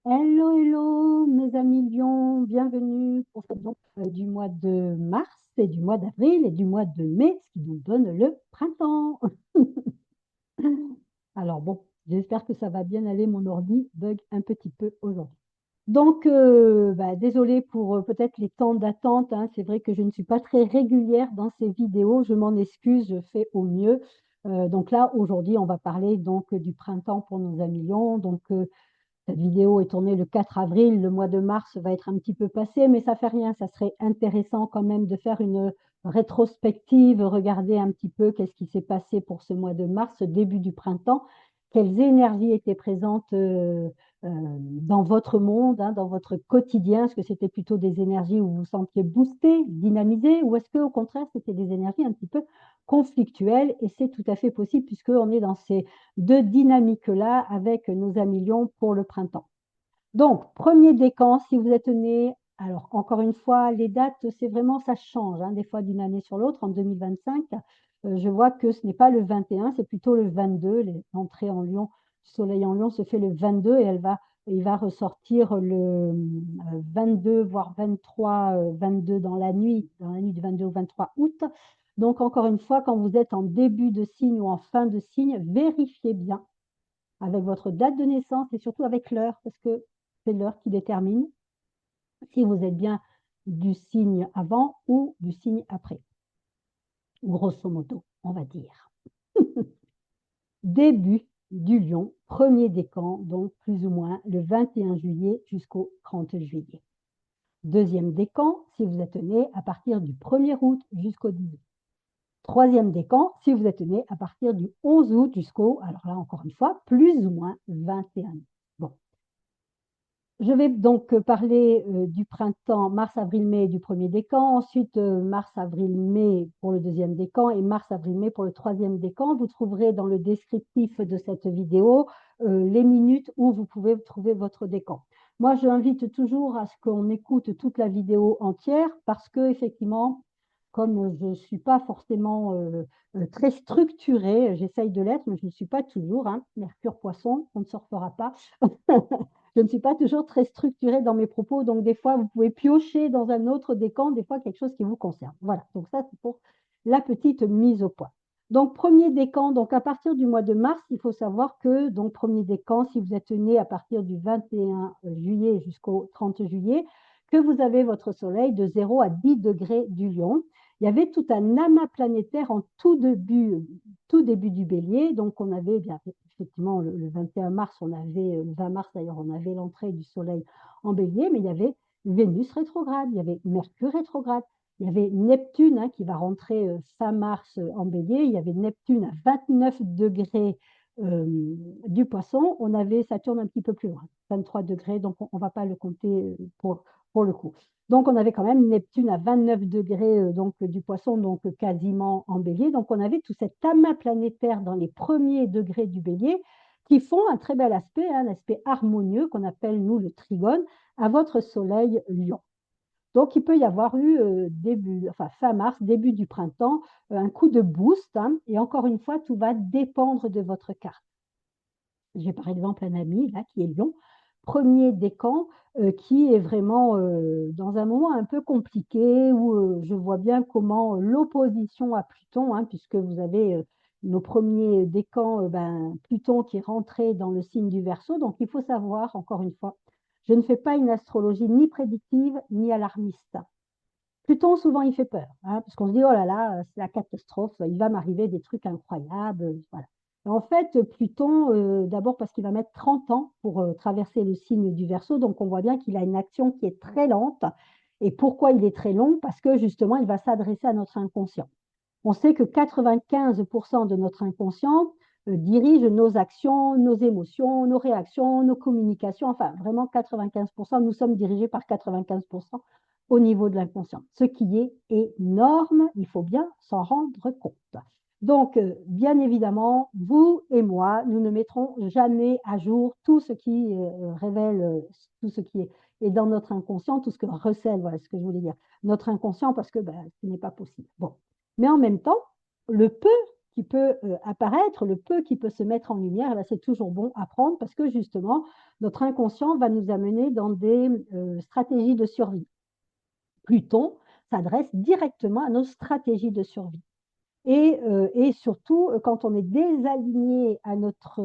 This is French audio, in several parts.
Hello, hello, mes amis lions, bienvenue pour cette du mois de mars et du mois d'avril et du mois de mai, ce qui nous donne le printemps. Alors bon, j'espère que ça va bien aller, mon ordi bug un petit peu aujourd'hui. Donc, désolé pour peut-être les temps d'attente, hein. C'est vrai que je ne suis pas très régulière dans ces vidéos, je m'en excuse, je fais au mieux. Donc là, aujourd'hui, on va parler donc du printemps pour nos amis lions. Cette vidéo est tournée le 4 avril, le mois de mars va être un petit peu passé, mais ça fait rien, ça serait intéressant quand même de faire une rétrospective, regarder un petit peu qu'est-ce qui s'est passé pour ce mois de mars, ce début du printemps, quelles énergies étaient présentes dans votre monde, hein, dans votre quotidien. Est-ce que c'était plutôt des énergies où vous vous sentiez boosté, dynamisé, ou est-ce que au contraire c'était des énergies un petit peu conflictuelles? Et c'est tout à fait possible puisqu'on est dans ces deux dynamiques-là avec nos amis lions pour le printemps. Donc, premier décan, si vous êtes né, alors encore une fois, les dates, c'est vraiment, ça change, hein, des fois d'une année sur l'autre. En 2025, je vois que ce n'est pas le 21, c'est plutôt le 22. L'entrée en Lion, du soleil en Lion se fait le 22 et il va ressortir le 22, voire 23, 22 dans la nuit du 22 au 23 août. Donc, encore une fois, quand vous êtes en début de signe ou en fin de signe, vérifiez bien avec votre date de naissance et surtout avec l'heure, parce que c'est l'heure qui détermine si vous êtes bien du signe avant ou du signe après, grosso modo, on va dire. Début du lion, premier décan, donc plus ou moins le 21 juillet jusqu'au 30 juillet. Deuxième décan, si vous êtes né à partir du 1er août jusqu'au 18. Troisième décan, si vous êtes né à partir du 11 août jusqu'au, alors là encore une fois, plus ou moins 21. Bon, je vais donc parler du printemps mars, avril, mai du premier décan, ensuite mars, avril, mai pour le deuxième décan et mars, avril, mai pour le troisième décan. Vous trouverez dans le descriptif de cette vidéo les minutes où vous pouvez trouver votre décan. Moi, j'invite toujours à ce qu'on écoute toute la vidéo entière parce que effectivement, comme je ne suis pas forcément très structurée, j'essaye de l'être, mais je ne suis pas toujours, hein. Mercure Poisson, on ne se refera pas. Je ne suis pas toujours très structurée dans mes propos, donc des fois, vous pouvez piocher dans un autre décan, des fois quelque chose qui vous concerne. Voilà, donc ça, c'est pour la petite mise au point. Donc, premier décan, donc à partir du mois de mars, il faut savoir que, donc, premier décan, si vous êtes né à partir du 21 juillet jusqu'au 30 juillet, que vous avez votre soleil de 0 à 10 degrés du lion. Il y avait tout un amas planétaire en tout début du bélier. Donc, on avait bien effectivement le 21 mars, on avait, le 20 mars d'ailleurs, on avait l'entrée du soleil en bélier, mais il y avait Vénus rétrograde, il y avait Mercure rétrograde, il y avait Neptune hein, qui va rentrer fin mars en bélier, il y avait Neptune à 29 degrés du poisson, on avait Saturne un petit peu plus loin, 23 degrés, donc on ne va pas le compter pour le coup. Donc, on avait quand même Neptune à 29 degrés donc, du poisson, donc quasiment en bélier. Donc, on avait tout cet amas planétaire dans les premiers degrés du bélier qui font un très bel aspect, hein, un aspect harmonieux qu'on appelle, nous, le trigone, à votre soleil lion. Donc, il peut y avoir eu fin mars, début du printemps, un coup de boost. Hein, et encore une fois, tout va dépendre de votre carte. J'ai par exemple un ami là qui est Lion, premier décan, qui est vraiment dans un moment un peu compliqué où je vois bien comment l'opposition à Pluton, hein, puisque vous avez nos premiers décans, Pluton qui est rentré dans le signe du Verseau. Donc il faut savoir, encore une fois, je ne fais pas une astrologie ni prédictive ni alarmiste. Pluton, souvent, il fait peur, hein, parce qu'on se dit, oh là là, c'est la catastrophe, il va m'arriver des trucs incroyables. Voilà. En fait, Pluton, d'abord parce qu'il va mettre 30 ans pour traverser le signe du Verseau, donc on voit bien qu'il a une action qui est très lente. Et pourquoi il est très long? Parce que justement, il va s'adresser à notre inconscient. On sait que 95% de notre inconscient dirige nos actions, nos émotions, nos réactions, nos communications. Enfin, vraiment 95%, nous sommes dirigés par 95% au niveau de l'inconscient, ce qui est énorme. Il faut bien s'en rendre compte. Donc, bien évidemment, vous et moi, nous ne mettrons jamais à jour tout ce qui révèle, tout ce qui est dans notre inconscient, tout ce que recèle, voilà ce que je voulais dire, notre inconscient, parce que ce n'est pas possible. Bon. Mais en même temps, le peu qui peut apparaître, le peu qui peut se mettre en lumière, c'est toujours bon à prendre parce que justement, notre inconscient va nous amener dans des stratégies de survie. Pluton s'adresse directement à nos stratégies de survie. Et surtout, quand on est désaligné à notre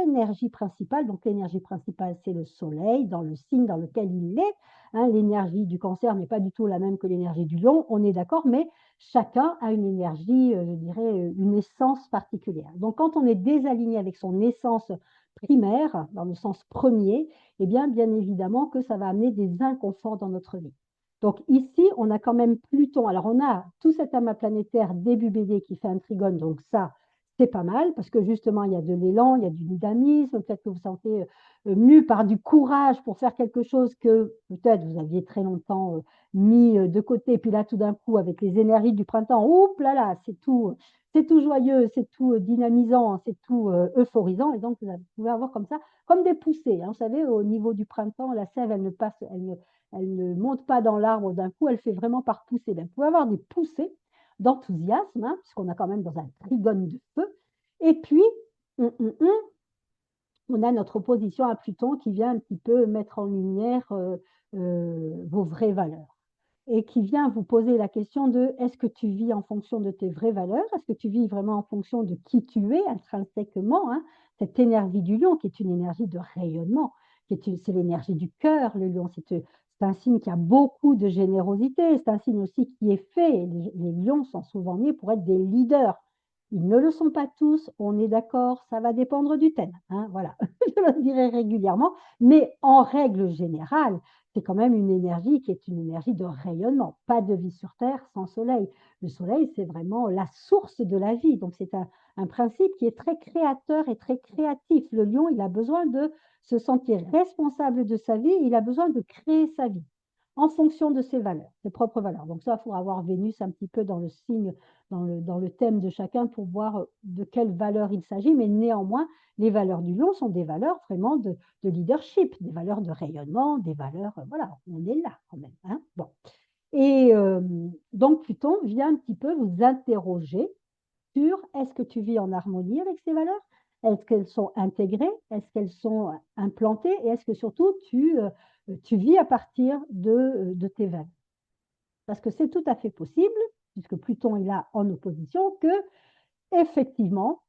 énergie principale, donc l'énergie principale, c'est le soleil, dans le signe dans lequel il est. Hein, l'énergie du cancer n'est pas du tout la même que l'énergie du lion, on est d'accord, mais chacun a une énergie, je dirais, une essence particulière. Donc, quand on est désaligné avec son essence primaire, dans le sens premier, eh bien évidemment que ça va amener des inconforts dans notre vie. Donc ici, on a quand même Pluton. Alors on a tout cet amas planétaire début BD qui fait un trigone, donc ça, c'est pas mal parce que justement, il y a de l'élan, il y a du dynamisme, peut-être que vous sentez mu par du courage pour faire quelque chose que peut-être vous aviez très longtemps mis de côté. Et puis là, tout d'un coup, avec les énergies du printemps, oups là, c'est tout joyeux, c'est tout dynamisant, c'est tout euphorisant. Et donc, vous pouvez avoir comme ça, comme des poussées. Hein. Vous savez, au niveau du printemps, la sève, elle ne monte pas dans l'arbre d'un coup, elle fait vraiment par poussée. Vous pouvez avoir des poussées d'enthousiasme, hein, puisqu'on a quand même dans un trigone de feu. Et puis, on a notre opposition à Pluton qui vient un petit peu mettre en lumière vos vraies valeurs et qui vient vous poser la question de est-ce que tu vis en fonction de tes vraies valeurs? Est-ce que tu vis vraiment en fonction de qui tu es intrinsèquement, hein? Cette énergie du lion qui est une énergie de rayonnement, c'est l'énergie du cœur, le lion, c'est un signe qui a beaucoup de générosité, c'est un signe aussi qui est fait. Les lions sont souvent nés pour être des leaders. Ils ne le sont pas tous, on est d'accord, ça va dépendre du thème. Hein, voilà, je le dirai régulièrement, mais en règle générale, c'est quand même une énergie qui est une énergie de rayonnement. Pas de vie sur Terre sans soleil. Le soleil, c'est vraiment la source de la vie. Donc, c'est un principe qui est très créateur et très créatif. Le lion, il a besoin de se sentir responsable de sa vie, il a besoin de créer sa vie en fonction de ses valeurs, ses propres valeurs. Donc ça, il faut avoir Vénus un petit peu dans le signe, dans le thème de chacun pour voir de quelles valeurs il s'agit, mais néanmoins, les valeurs du lion sont des valeurs vraiment de leadership, des valeurs de rayonnement, des valeurs, voilà, on est là quand même. Hein, bon. Et donc Pluton vient un petit peu vous interroger sur est-ce que tu vis en harmonie avec ces valeurs? Est-ce qu'elles sont intégrées? Est-ce qu'elles sont implantées? Et est-ce que surtout tu vis à partir de tes valeurs? Parce que c'est tout à fait possible, puisque Pluton est là en opposition, que effectivement,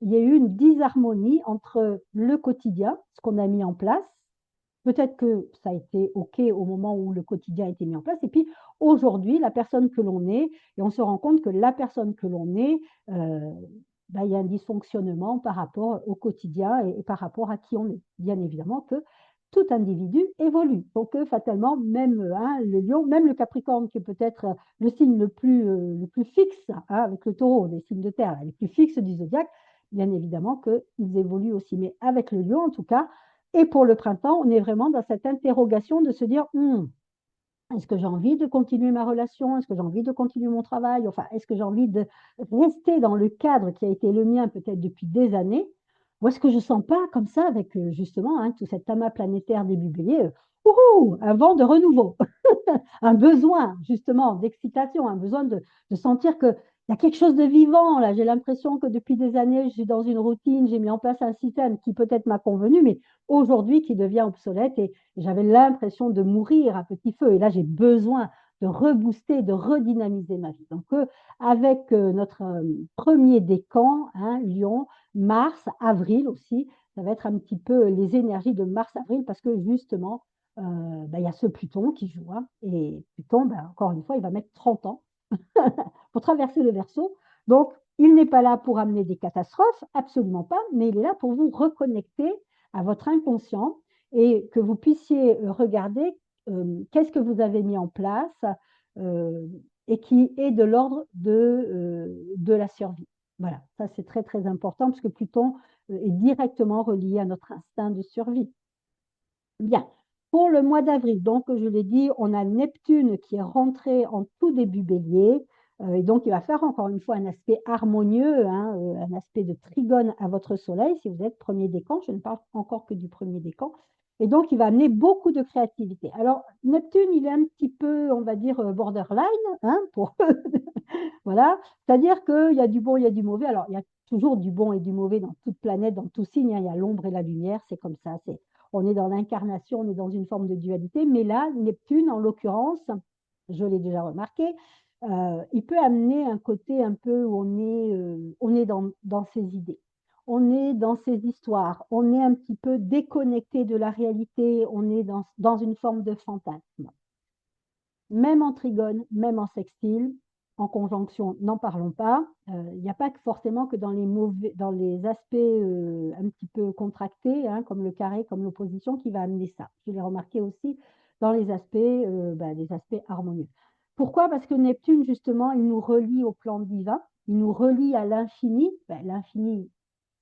il y a eu une disharmonie entre le quotidien, ce qu'on a mis en place. Peut-être que ça a été OK au moment où le quotidien a été mis en place. Et puis aujourd'hui, la personne que l'on est, et on se rend compte que la personne que l'on est, il y a un dysfonctionnement par rapport au quotidien et par rapport à qui on est. Bien évidemment que tout individu évolue. Donc, fatalement, même le lion, même le capricorne, qui est peut-être le signe le plus fixe, hein, avec le taureau, des signes de terre, les plus fixes du zodiaque, bien évidemment qu'ils évoluent aussi. Mais avec le lion, en tout cas, et pour le printemps, on est vraiment dans cette interrogation de se dire est-ce que j'ai envie de continuer ma relation? Est-ce que j'ai envie de continuer mon travail? Enfin, est-ce que j'ai envie de rester dans le cadre qui a été le mien peut-être depuis des années? Ou est-ce que je ne sens pas comme ça avec justement tout cet amas planétaire début bélier, un vent de renouveau, un besoin justement d'excitation, un besoin de sentir qu'il y a quelque chose de vivant. Là, j'ai l'impression que depuis des années, je suis dans une routine, j'ai mis en place un système qui peut-être m'a convenu, mais aujourd'hui qui devient obsolète et j'avais l'impression de mourir à petit feu. Et là, j'ai besoin de rebooster, de redynamiser ma vie. Donc, avec notre premier décan, hein, Lion, Mars, avril aussi, ça va être un petit peu les énergies de Mars-avril parce que justement, il y a ce Pluton qui joue. Hein, et Pluton, encore une fois, il va mettre 30 ans pour traverser le Verseau. Donc, il n'est pas là pour amener des catastrophes, absolument pas, mais il est là pour vous reconnecter à votre inconscient et que vous puissiez regarder qu'est-ce que vous avez mis en place et qui est de l'ordre de la survie. Voilà, ça c'est très très important parce que Pluton est directement relié à notre instinct de survie. Bien, pour le mois d'avril, donc je l'ai dit, on a Neptune qui est rentré en tout début bélier. Et donc, il va faire encore une fois un aspect harmonieux, hein, un aspect de trigone à votre soleil, si vous êtes premier décan. Je ne parle encore que du premier décan. Et donc, il va amener beaucoup de créativité. Alors, Neptune, il est un petit peu, on va dire, borderline, hein, pour voilà. C'est-à-dire qu'il y a du bon, il y a du mauvais. Alors, il y a toujours du bon et du mauvais dans toute planète, dans tout signe, hein. Il y a l'ombre et la lumière, c'est comme ça. On est dans l'incarnation, on est dans une forme de dualité. Mais là, Neptune, en l'occurrence, je l'ai déjà remarqué, il peut amener un côté un peu où on est dans ses idées. On est dans ses histoires, on est un petit peu déconnecté de la réalité, on est dans une forme de fantasme. Même en trigone, même en sextile, en conjonction, n'en parlons pas. Il n'y a pas que forcément que dans les aspects un petit peu contractés, hein, comme le carré, comme l'opposition, qui va amener ça. Je l'ai remarqué aussi dans les aspects harmonieux. Pourquoi? Parce que Neptune, justement, il nous relie au plan divin, il nous relie à l'infini. L'infini,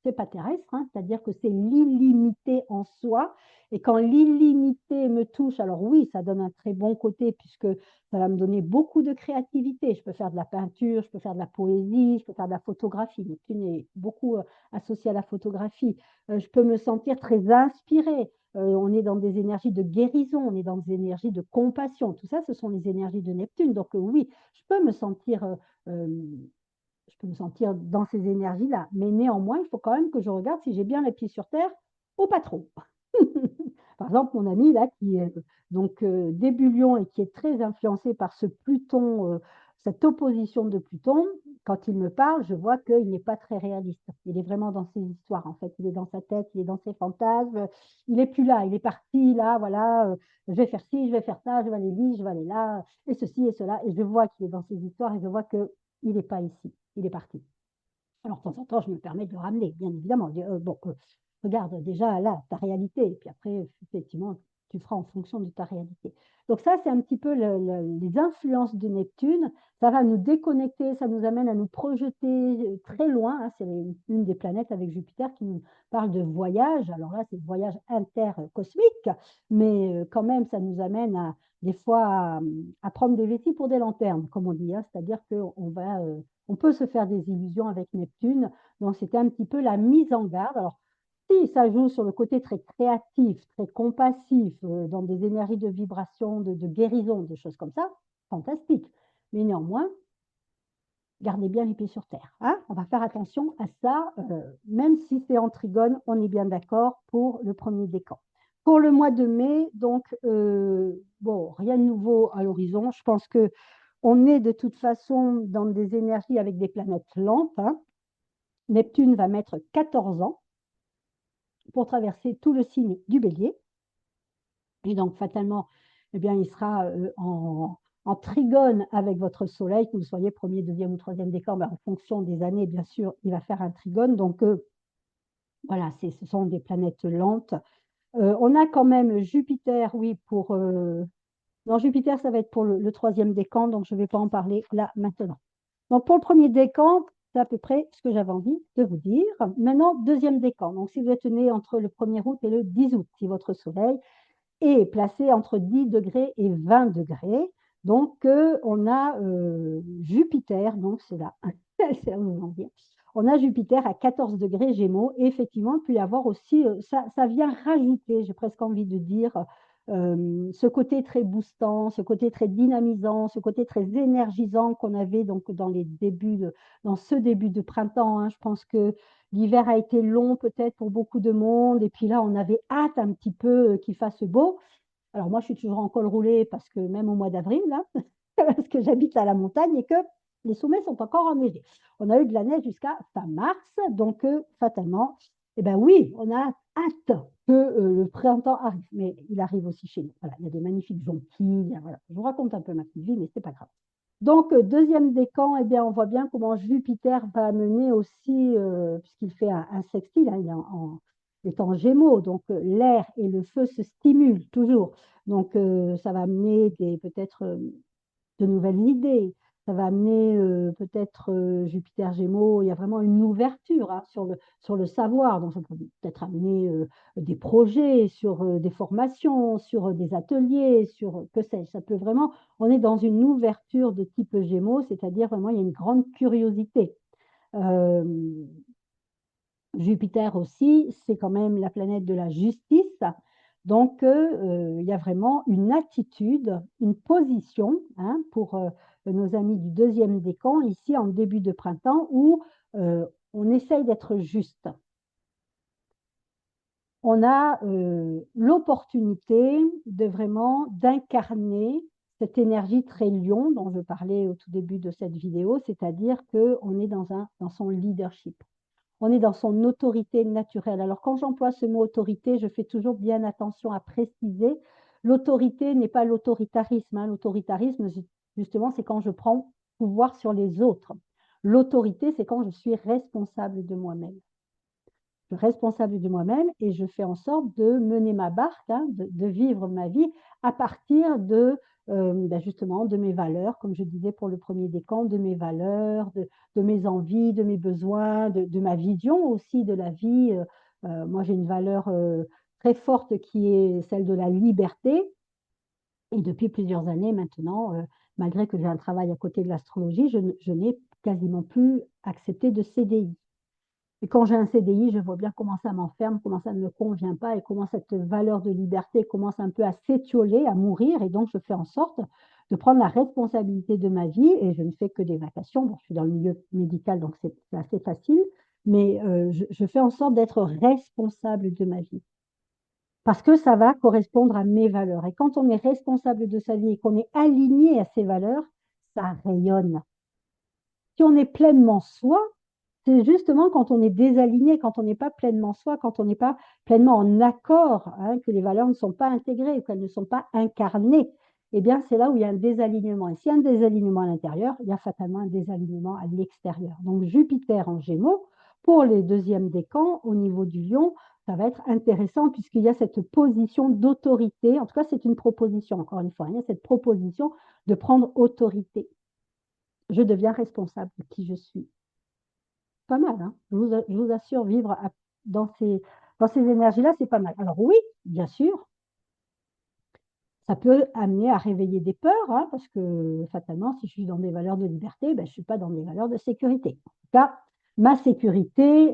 c'est pas terrestre, hein, c'est-à-dire que c'est l'illimité en soi. Et quand l'illimité me touche, alors oui, ça donne un très bon côté puisque ça va me donner beaucoup de créativité. Je peux faire de la peinture, je peux faire de la poésie, je peux faire de la photographie. Neptune est beaucoup associé à la photographie. Je peux me sentir très inspirée. On est dans des énergies de guérison, on est dans des énergies de compassion. Tout ça, ce sont les énergies de Neptune. Donc oui, je peux me sentir je peux me sentir dans ces énergies-là. Mais néanmoins, il faut quand même que je regarde si j'ai bien les pieds sur terre ou pas trop. Par exemple, mon ami là, qui est donc début Lion et qui est très influencé par ce Pluton, cette opposition de Pluton, quand il me parle, je vois qu'il n'est pas très réaliste. Il est vraiment dans ses histoires, en fait. Il est dans sa tête, il est dans ses fantasmes. Il n'est plus là, il est parti là, voilà. Je vais faire ci, je vais faire ça, je vais aller là, je vais aller là, et ceci et cela. Et je vois qu'il est dans ses histoires et je vois qu'il n'est pas ici, il est parti. Alors, de temps en temps, je me permets de le ramener, bien évidemment. Je dis, regarde déjà là ta réalité, et puis après, effectivement, tu feras en fonction de ta réalité. Donc ça, c'est un petit peu les influences de Neptune. Ça va nous déconnecter, ça nous amène à nous projeter très loin, hein. C'est une des planètes avec Jupiter qui nous parle de voyage. Alors là, c'est le voyage intercosmique, mais quand même, ça nous amène des fois à prendre des vessies pour des lanternes, comme on dit, hein. C'est-à-dire on peut se faire des illusions avec Neptune. Donc, c'était un petit peu la mise en garde. Alors, si ça joue sur le côté très créatif, très compassif, dans des énergies de vibration, de guérison, des choses comme ça, fantastique. Mais néanmoins, gardez bien les pieds sur terre, hein. On va faire attention à ça, même si c'est en trigone, on est bien d'accord pour le premier décan. Pour le mois de mai, donc, bon, rien de nouveau à l'horizon. Je pense que on est de toute façon dans des énergies avec des planètes lentes, hein. Neptune va mettre 14 ans pour traverser tout le signe du Bélier. Et donc, fatalement, eh bien, il sera en trigone avec votre Soleil, que vous soyez premier, deuxième ou troisième décan, en fonction des années, bien sûr, il va faire un trigone. Donc, voilà, ce sont des planètes lentes. On a quand même Jupiter, oui, pour... non, Jupiter, ça va être pour le troisième décan, donc je ne vais pas en parler là maintenant. Donc, pour le premier décan, c'est à peu près ce que j'avais envie de vous dire. Maintenant, deuxième décan. Donc, si vous êtes né entre le 1er août et le 10 août, si votre soleil est placé entre 10 degrés et 20 degrés, donc on a Jupiter, donc c'est là, c'est là où je veux en dire. On a Jupiter à 14 degrés Gémeaux, et effectivement, il peut y avoir aussi, ça vient rajouter, j'ai presque envie de dire, ce côté très boostant, ce côté très dynamisant, ce côté très énergisant qu'on avait donc dans ce début de printemps, hein. Je pense que l'hiver a été long peut-être pour beaucoup de monde, et puis là, on avait hâte un petit peu qu'il fasse beau. Alors moi, je suis toujours en col roulé parce que même au mois d'avril, là, parce que j'habite à la montagne et que les sommets sont encore enneigés. On a eu de la neige jusqu'à fin mars, donc fatalement, eh ben oui, on a hâte que le printemps arrive, mais il arrive aussi chez nous. Voilà, il y a des magnifiques jonquilles. Voilà. Je vous raconte un peu ma petite vie, mais c'est pas grave. Donc, deuxième décan, eh bien, on voit bien comment Jupiter va amener aussi, puisqu'il fait un sextile, hein, il est en Gémeaux, donc l'air et le feu se stimulent toujours. Donc, ça va amener peut-être de nouvelles idées, Ça va amener peut-être Jupiter Gémeaux, il y a vraiment une ouverture hein, sur le savoir. Donc, ça peut peut-être amener des projets, sur des formations, sur des ateliers, sur que sais-je. Ça peut vraiment, on est dans une ouverture de type Gémeaux, c'est-à-dire vraiment, il y a une grande curiosité. Euh, Jupiter aussi, c'est quand même la planète de la justice. Donc, il y a vraiment une attitude, une position hein, pour nos amis du deuxième décan, ici en début de printemps, où on essaye d'être juste. On a l'opportunité de vraiment d'incarner cette énergie très lion dont je parlais au tout début de cette vidéo, c'est-à-dire qu'on est dans son leadership. On est dans son autorité naturelle. Alors, quand j'emploie ce mot autorité, je fais toujours bien attention à préciser. L'autorité n'est pas l'autoritarisme. Hein. L'autoritarisme, justement, c'est quand je prends pouvoir sur les autres. L'autorité, c'est quand je suis responsable de moi-même. Je suis responsable de moi-même et je fais en sorte de mener ma barque, hein, de vivre ma vie à partir justement de mes valeurs, comme je disais pour le premier décan, de mes valeurs, de mes envies, de mes besoins, de ma vision aussi de la vie. Moi, j'ai une valeur très forte qui est celle de la liberté. Et depuis plusieurs années maintenant, malgré que j'ai un travail à côté de l'astrologie, je n'ai quasiment plus accepté de CDI. Et quand j'ai un CDI, je vois bien comment ça m'enferme, comment ça ne me convient pas et comment cette valeur de liberté commence un peu à s'étioler, à mourir. Et donc, je fais en sorte de prendre la responsabilité de ma vie et je ne fais que des vacations. Bon, je suis dans le milieu médical, donc c'est assez facile, mais je fais en sorte d'être responsable de ma vie parce que ça va correspondre à mes valeurs. Et quand on est responsable de sa vie et qu'on est aligné à ses valeurs, ça rayonne. Si on est pleinement soi, c'est justement quand on est désaligné, quand on n'est pas pleinement soi, quand on n'est pas pleinement en accord, hein, que les valeurs ne sont pas intégrées, qu'elles ne sont pas incarnées, eh bien, c'est là où il y a un désalignement. Et s'il y a un désalignement à l'intérieur, il y a fatalement un désalignement à l'extérieur. Donc, Jupiter en Gémeaux, pour les deuxièmes décans, au niveau du lion, ça va être intéressant puisqu'il y a cette position d'autorité. En tout cas, c'est une proposition, encore une fois, il y a cette proposition de prendre autorité. Je deviens responsable de qui je suis. Pas mal, hein. Je vous assure, vivre dans ces énergies-là, c'est pas mal. Alors oui, bien sûr, ça peut amener à réveiller des peurs, hein, parce que fatalement, si je suis dans des valeurs de liberté, ben, je ne suis pas dans des valeurs de sécurité. En tout cas, ma sécurité,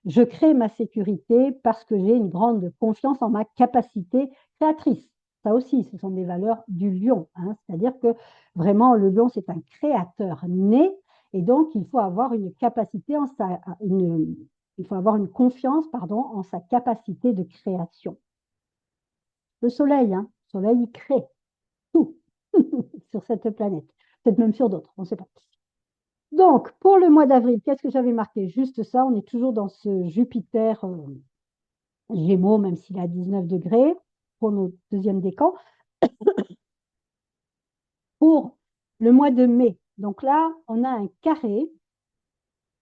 je crée ma sécurité parce que j'ai une grande confiance en ma capacité créatrice. Ça aussi, ce sont des valeurs du lion, hein. C'est-à-dire que vraiment, le lion, c'est un créateur né, et donc il faut avoir une capacité il faut avoir une confiance, pardon, en sa capacité de création. Le soleil, hein, le soleil, il crée tout sur cette planète, peut-être même sur d'autres, on ne sait pas. Donc, pour le mois d'avril, qu'est-ce que j'avais marqué? Juste ça, on est toujours dans ce Jupiter Gémeaux, même s'il est à 19 degrés, pour notre deuxième décan. Pour le mois de mai, donc là, on a un carré,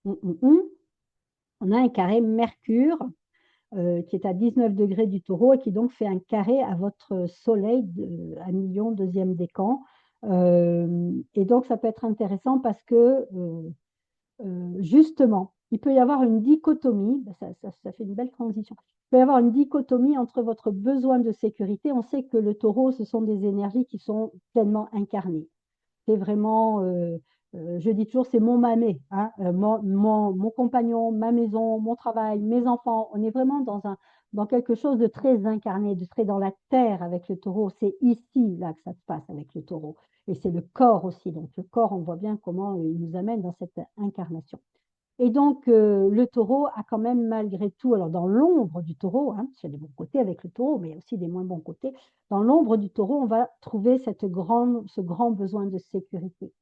on a un carré Mercure qui est à 19 degrés du taureau et qui donc fait un carré à votre soleil à million, deuxième décan. Et donc, ça peut être intéressant parce que, justement, il peut y avoir une dichotomie, ça fait une belle transition. Il peut y avoir une dichotomie entre votre besoin de sécurité. On sait que le taureau, ce sont des énergies qui sont pleinement incarnées. C'est vraiment, je dis toujours, c'est mon mamé, hein, mon compagnon, ma maison, mon travail, mes enfants. On est vraiment dans quelque chose de très incarné, de très dans la terre avec le taureau. C'est ici, là, que ça se passe avec le taureau. Et c'est le corps aussi. Donc, le corps, on voit bien comment il nous amène dans cette incarnation. Et donc, le taureau a quand même malgré tout, alors dans l'ombre du taureau, hein, il y a des bons côtés avec le taureau, mais il y a aussi des moins bons côtés, dans l'ombre du taureau, on va trouver ce grand besoin de sécurité.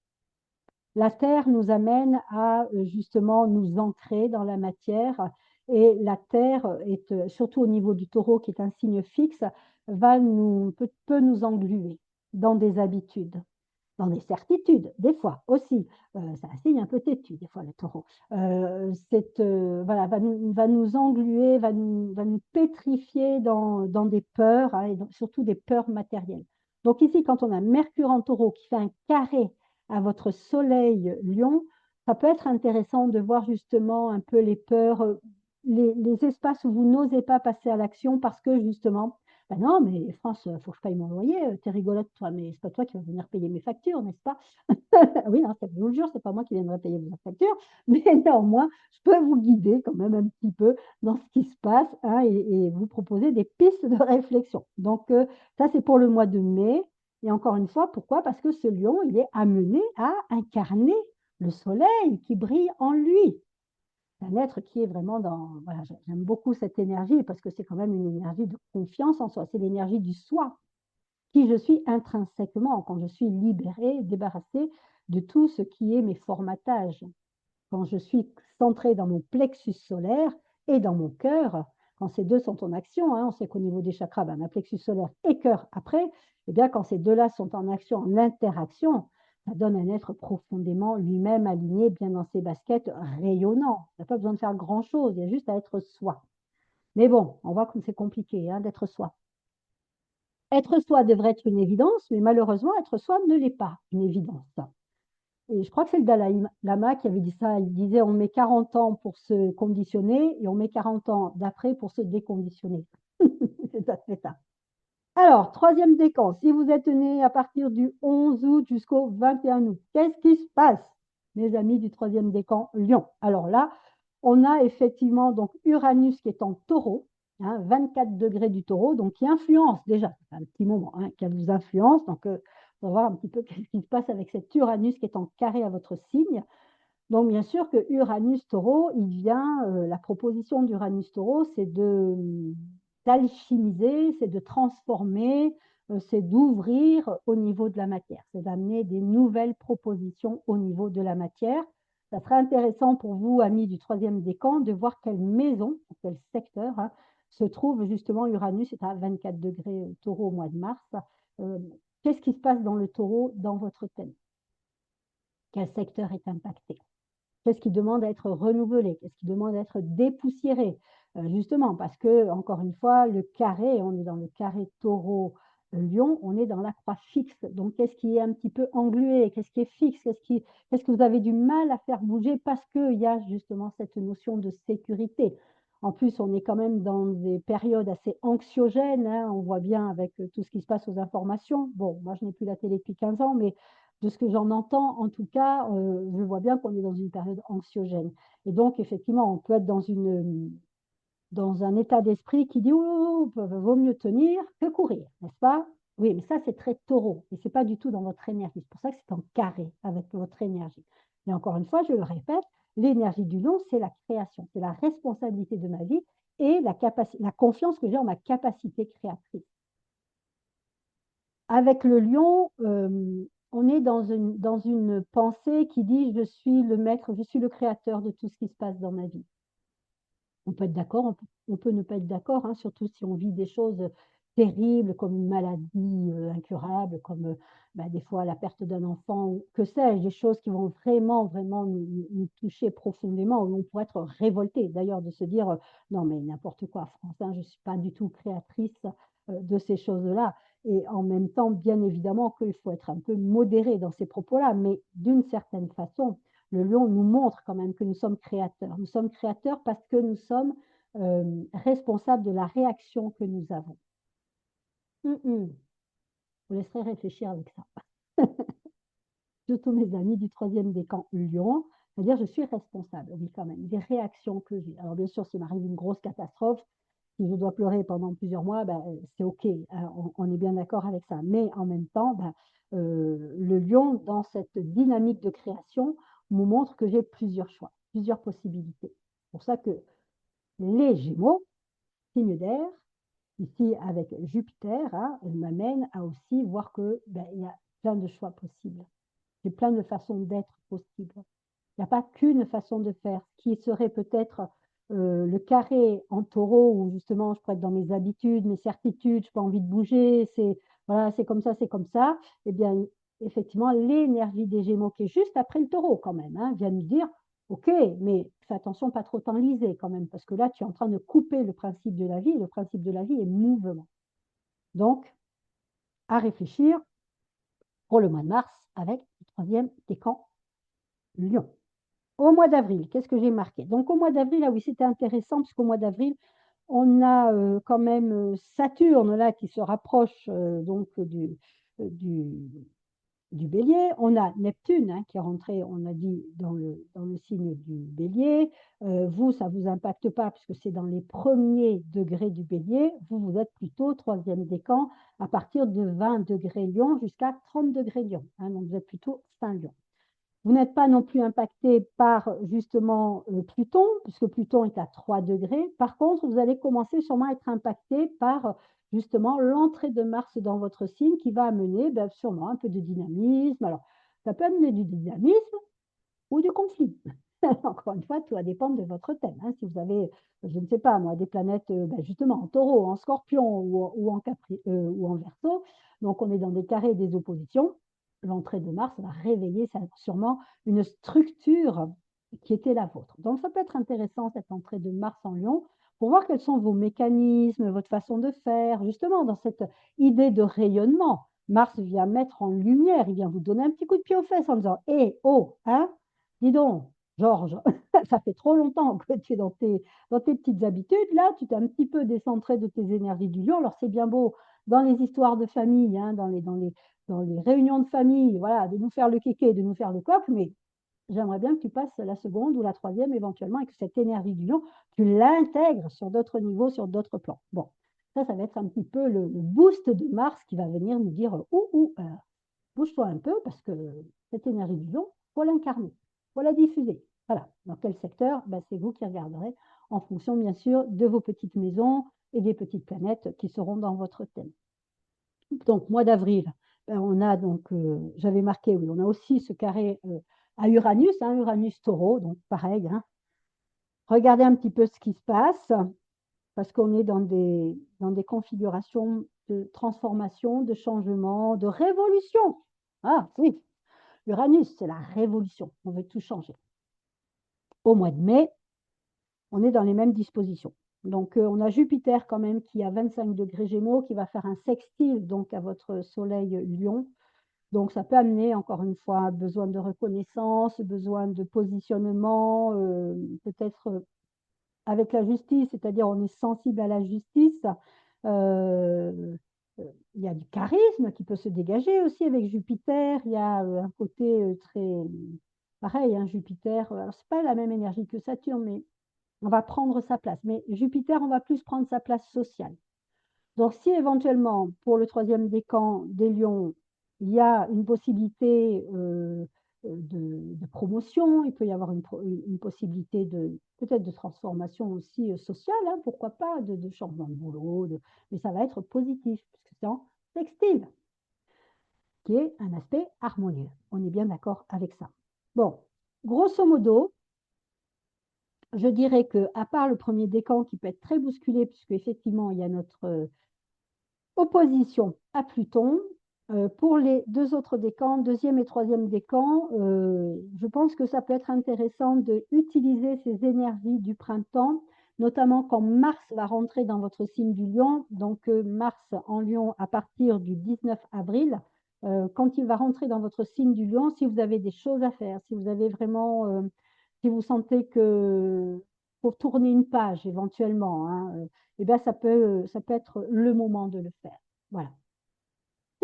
La Terre nous amène à justement nous ancrer dans la matière et la Terre, surtout au niveau du taureau, qui est un signe fixe, peut nous engluer dans des habitudes, dans des certitudes, des fois aussi. C'est un signe un peu têtu, des fois, le taureau. Voilà, va nous engluer, va nous pétrifier dans des peurs, hein, et surtout des peurs matérielles. Donc ici, quand on a Mercure en taureau qui fait un carré à votre soleil lion, ça peut être intéressant de voir justement un peu les peurs, les espaces où vous n'osez pas passer à l'action parce que justement, ben non, mais France, il faut que je paye mon loyer, t'es rigolote toi, mais c'est pas toi qui vas venir payer mes factures, n'est-ce pas? Oui, non, je vous le jure, c'est pas moi qui viendrai payer vos factures, mais néanmoins, je peux vous guider quand même un petit peu dans ce qui se passe, hein, et vous proposer des pistes de réflexion. Donc, ça, c'est pour le mois de mai. Et encore une fois, pourquoi? Parce que ce lion, il est amené à incarner le soleil qui brille en lui. C'est un être qui est vraiment dans... Voilà, j'aime beaucoup cette énergie parce que c'est quand même une énergie de confiance en soi. C'est l'énergie du soi qui je suis intrinsèquement quand je suis libérée, débarrassée de tout ce qui est mes formatages. Quand je suis centrée dans mon plexus solaire et dans mon cœur, quand ces deux sont en action, hein, on sait qu'au niveau des chakras, ben, plexus solaire et cœur après, et bien quand ces deux-là sont en action, en interaction, ça donne un être profondément lui-même aligné, bien dans ses baskets, rayonnant. Il n'y a pas besoin de faire grand-chose, il y a juste à être soi. Mais bon, on voit comme c'est compliqué hein, d'être soi. Être soi devrait être une évidence, mais malheureusement, être soi ne l'est pas une évidence. Et je crois que c'est le Dalai Lama qui avait dit ça. Il disait on met 40 ans pour se conditionner et on met 40 ans d'après pour se déconditionner. C'est ça, c'est ça. Alors, troisième décan, si vous êtes né à partir du 11 août jusqu'au 21 août, qu'est-ce qui se passe, mes amis du troisième décan Lion? Alors là, on a effectivement donc Uranus qui est en taureau, hein, 24 degrés du taureau, donc qui influence déjà, ça fait un petit moment hein, qu'elle vous influence, donc on va voir un petit peu ce qui se passe avec cet Uranus qui est en carré à votre signe. Donc bien sûr que Uranus taureau, il vient, la proposition d'Uranus taureau, c'est d'alchimiser, c'est de transformer, c'est d'ouvrir au niveau de la matière, c'est d'amener des nouvelles propositions au niveau de la matière. Ça serait intéressant pour vous, amis du troisième décan, de voir quelle maison, quel secteur hein, se trouve justement Uranus, c'est à 24 degrés taureau au mois de mars. Euh, Qu'est-ce qui se passe dans le taureau, dans votre thème? Quel secteur est impacté? Qu'est-ce qui demande à être renouvelé? Qu'est-ce qui demande à être dépoussiéré? Justement, parce que, encore une fois, le carré, on est dans le carré taureau-lion, on est dans la croix fixe. Donc, qu'est-ce qui est un petit peu englué? Qu'est-ce qui est fixe? Qu'est-ce que vous avez du mal à faire bouger parce qu'il y a justement cette notion de sécurité? En plus, on est quand même dans des périodes assez anxiogènes. Hein, on voit bien avec tout ce qui se passe aux informations. Bon, moi, je n'ai plus la télé depuis 15 ans, mais de ce que j'en entends, en tout cas, je vois bien qu'on est dans une période anxiogène. Et donc, effectivement, on peut être dans un état d'esprit qui dit oh, vaut mieux tenir que courir, n'est-ce pas? Oui, mais ça, c'est très taureau et ce n'est pas du tout dans votre énergie. C'est pour ça que c'est en carré avec votre énergie. Et encore une fois, je le répète, l'énergie du lion, c'est la création, c'est la responsabilité de ma vie et la confiance que j'ai en ma capacité créatrice. Avec le lion, on est dans une pensée qui dit je suis le maître, je suis le créateur de tout ce qui se passe dans ma vie. On peut être d'accord, on peut ne pas être d'accord, hein, surtout si on vit des choses terribles comme une maladie incurable, comme des fois la perte d'un enfant, que sais-je, des choses qui vont vraiment, vraiment nous toucher profondément, où on pourrait être révolté d'ailleurs de se dire non mais n'importe quoi, France, hein, je ne suis pas du tout créatrice de ces choses-là. Et en même temps, bien évidemment qu'il faut être un peu modéré dans ces propos-là, mais d'une certaine façon, le lion nous montre quand même que nous sommes créateurs. Nous sommes créateurs parce que nous sommes responsables de la réaction que nous avons. Je vous laisserai réfléchir avec ça. Surtout mes amis du troisième décan lion, c'est-à-dire je suis responsable, oui quand même, des réactions que j'ai. Alors bien sûr, s'il m'arrive une grosse catastrophe, si je dois pleurer pendant plusieurs mois, c'est OK, on est bien d'accord avec ça. Mais en même temps, le lion, dans cette dynamique de création, me montre que j'ai plusieurs choix, plusieurs possibilités. C'est pour ça que les Gémeaux, signe d'air, ici avec Jupiter, hein, m'amène à aussi voir que il y a plein de choix possibles. J'ai plein de façons d'être possibles. Il n'y a pas qu'une façon de faire. Ce qui serait peut-être le carré en taureau, où justement je pourrais être dans mes habitudes, mes certitudes, je n'ai pas envie de bouger, voilà, c'est comme ça, c'est comme ça. Eh bien, effectivement, l'énergie des Gémeaux, qui est juste après le taureau quand même, hein, vient nous dire, OK, mais fais attention, pas trop t'enliser quand même, parce que là, tu es en train de couper le principe de la vie, et le principe de la vie est mouvement. Donc, à réfléchir, pour le mois de mars avec le troisième décan Lion. Au mois d'avril, qu'est-ce que j'ai marqué? Donc au mois d'avril, ah oui, c'était intéressant parce qu'au mois d'avril, on a quand même Saturne là qui se rapproche donc du Bélier. On a Neptune hein, qui est rentré, on a dit, dans le signe du Bélier. Vous, ça ne vous impacte pas puisque c'est dans les premiers degrés du Bélier. Vous, vous êtes plutôt troisième décan à partir de 20 degrés Lion jusqu'à 30 degrés Lion. Hein, donc vous êtes plutôt Saint Lion. Vous n'êtes pas non plus impacté par justement Pluton, puisque Pluton est à 3 degrés. Par contre, vous allez commencer sûrement à être impacté par justement l'entrée de Mars dans votre signe qui va amener sûrement un peu de dynamisme. Alors, ça peut amener du dynamisme ou du conflit. Encore une fois, tout va dépendre de votre thème. Hein. Si vous avez, je ne sais pas moi, des planètes justement en taureau, en scorpion ou en verseau, donc on est dans des carrés des oppositions, l'entrée de Mars va réveiller sûrement une structure qui était la vôtre. Donc ça peut être intéressant cette entrée de Mars en Lion pour voir quels sont vos mécanismes, votre façon de faire, justement dans cette idée de rayonnement. Mars vient mettre en lumière, il vient vous donner un petit coup de pied aux fesses en disant « Hé, oh, hein, dis donc, Georges, ça fait trop longtemps que tu es dans tes petites habitudes. Là, tu t'es un petit peu décentré de tes énergies du lion. Alors, c'est bien beau dans les histoires de famille, hein, dans les réunions de famille, voilà, de nous faire le kéké, de nous faire le coq, mais j'aimerais bien que tu passes la seconde ou la troisième éventuellement et que cette énergie du lion, tu l'intègres sur d'autres niveaux, sur d'autres plans. Bon, ça va être un petit peu le boost de Mars qui va venir nous dire bouge-toi un peu parce que cette énergie du lion, il faut l'incarner, il faut la diffuser. Voilà. Dans quel secteur? C'est vous qui regarderez en fonction, bien sûr, de vos petites maisons et des petites planètes qui seront dans votre thème. Donc, mois d'avril, on a donc, j'avais marqué, oui, on a aussi ce carré à Uranus, hein, Uranus taureau, donc pareil. Hein. Regardez un petit peu ce qui se passe, parce qu'on est dans des configurations de transformation, de changement, de révolution. Ah oui, Uranus, c'est la révolution, on veut tout changer. Au mois de mai, on est dans les mêmes dispositions. Donc, on a Jupiter quand même qui a 25 degrés Gémeaux, qui va faire un sextile donc à votre Soleil Lion. Donc, ça peut amener, encore une fois, besoin de reconnaissance, besoin de positionnement, peut-être avec la justice, c'est-à-dire on est sensible à la justice. Il y a du charisme qui peut se dégager aussi avec Jupiter. Il y a un côté très pareil, hein, Jupiter. Alors, c'est pas la même énergie que Saturne, mais on va prendre sa place. Mais Jupiter, on va plus prendre sa place sociale. Donc, si éventuellement, pour le troisième décan des lions, il y a une possibilité de promotion, il peut y avoir une possibilité peut-être de transformation aussi sociale, hein, pourquoi pas, de changement de boulot, mais ça va être positif, parce que c'est en textile, qui est un aspect harmonieux. On est bien d'accord avec ça. Bon, grosso modo, je dirais qu'à part le premier décan qui peut être très bousculé, puisque effectivement, il y a notre opposition à Pluton. Pour les deux autres décans, deuxième et troisième décan, je pense que ça peut être intéressant d'utiliser ces énergies du printemps, notamment quand Mars va rentrer dans votre signe du Lion. Donc Mars en Lion à partir du 19 avril. Quand il va rentrer dans votre signe du Lion, si vous avez des choses à faire, si vous avez vraiment, si vous sentez que pour tourner une page éventuellement, hein, eh bien, ça peut être le moment de le faire. Voilà.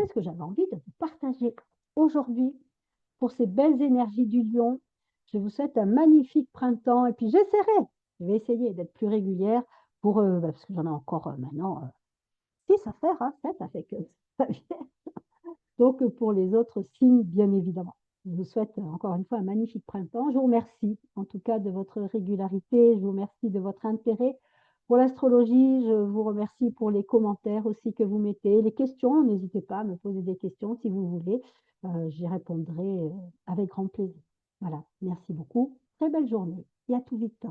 C'est ce que j'avais envie de vous partager aujourd'hui pour ces belles énergies du lion. Je vous souhaite un magnifique printemps et puis je vais essayer d'être plus régulière pour, parce que j'en ai encore maintenant 6 à faire, hein, 7, ça fait que ça vient. Donc pour les autres signes, bien évidemment. Je vous souhaite encore une fois un magnifique printemps. Je vous remercie en tout cas de votre régularité, je vous remercie de votre intérêt pour l'astrologie, je vous remercie pour les commentaires aussi que vous mettez, les questions, n'hésitez pas à me poser des questions si vous voulez, j'y répondrai avec grand plaisir. Voilà, merci beaucoup, très belle journée et à tout vite.